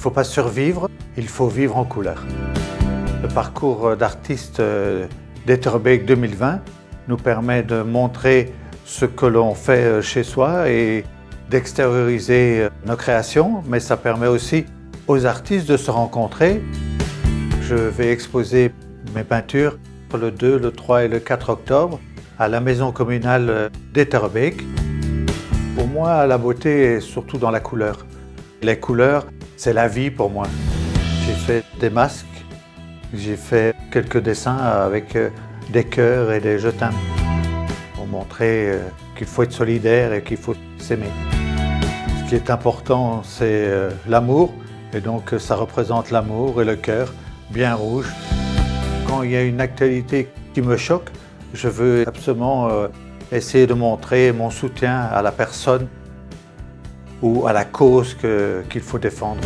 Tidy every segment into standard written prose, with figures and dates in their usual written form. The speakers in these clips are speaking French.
faut pas survivre, il faut vivre en couleur. Le parcours d'artiste d'Etterbeek 2020 nous permet de montrer ce que l'on fait chez soi et d'extérioriser nos créations, mais ça permet aussi aux artistes de se rencontrer. Je vais exposer mes peintures le 2, le 3 et le 4 octobre à la maison communale d'Etterbeek. Pour moi, la beauté est surtout dans la couleur. Les couleurs, c'est la vie pour moi. J'ai fait des masques, j'ai fait quelques dessins avec des cœurs et des je t'aime pour montrer qu'il faut être solidaire et qu'il faut s'aimer. Ce qui est important, c'est l'amour, et donc ça représente l'amour et le cœur bien rouge. Quand il y a une actualité qui me choque, je veux absolument essayer de montrer mon soutien à la personne ou à la cause qu'il faut défendre.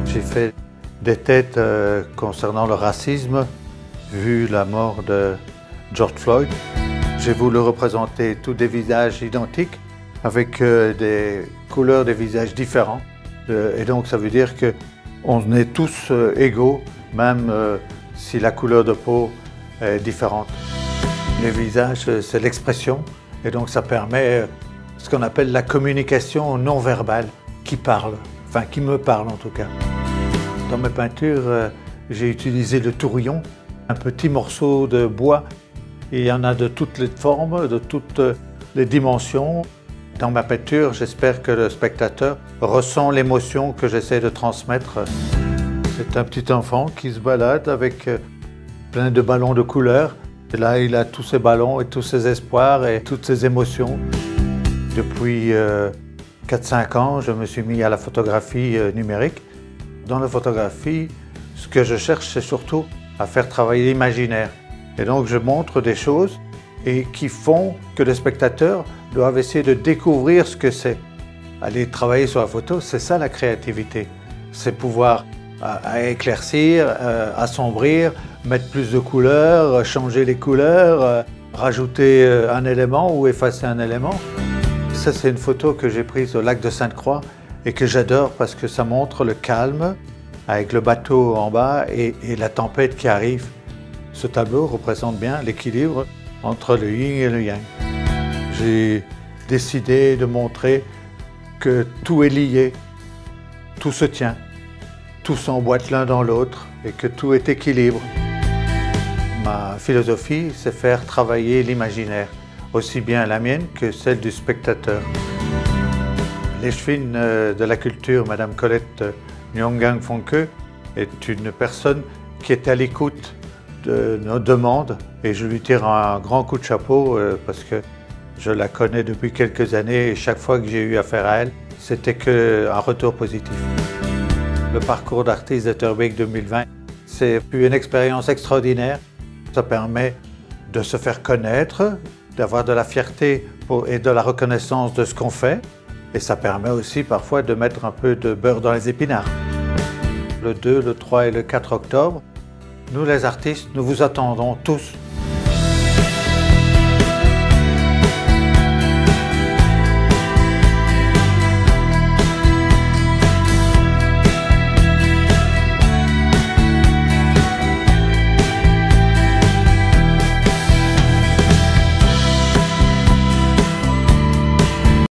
J'ai fait des têtes concernant le racisme, vu la mort de George Floyd. J'ai voulu représenter tous des visages identiques avec des couleurs des visages différents. Et donc ça veut dire qu'on est tous égaux, même si la couleur de peau est différente. Les visages, c'est l'expression, et donc ça permet ce qu'on appelle la communication non verbale, qui parle, enfin qui me parle en tout cas. Dans mes peintures, j'ai utilisé le tourillon, un petit morceau de bois. Il y en a de toutes les formes, de toutes les dimensions. Dans ma peinture, j'espère que le spectateur ressent l'émotion que j'essaie de transmettre. C'est un petit enfant qui se balade avec plein de ballons de couleurs. Et là, il a tous ses ballons et tous ses espoirs et toutes ses émotions. Depuis 4-5 ans, je me suis mis à la photographie numérique. Dans la photographie, ce que je cherche, c'est surtout à faire travailler l'imaginaire. Et donc, je montre des choses et qui font que les spectateurs doivent essayer de découvrir ce que c'est. Aller travailler sur la photo, c'est ça la créativité. C'est pouvoir éclaircir, assombrir, mettre plus de couleurs, changer les couleurs, rajouter un élément ou effacer un élément. Ça, c'est une photo que j'ai prise au lac de Sainte-Croix et que j'adore parce que ça montre le calme avec le bateau en bas et la tempête qui arrive. Ce tableau représente bien l'équilibre entre le yin et le yang. J'ai décidé de montrer que tout est lié, tout se tient, tout s'emboîte l'un dans l'autre et que tout est équilibre. Ma philosophie, c'est faire travailler l'imaginaire, aussi bien la mienne que celle du spectateur. L'échevine de la culture, Madame Colette Nyongang Fonke, est une personne qui est à l'écoute de nos demandes et je lui tire un grand coup de chapeau parce que je la connais depuis quelques années et chaque fois que j'ai eu affaire à elle, c'était qu'un retour positif. Le parcours d'artiste d'Etterbeek 2020, c'est une expérience extraordinaire. Ça permet de se faire connaître, d'avoir de la fierté et de la reconnaissance de ce qu'on fait. Et ça permet aussi parfois de mettre un peu de beurre dans les épinards. Le 2, le 3 et le 4 octobre, nous les artistes, nous vous attendons tous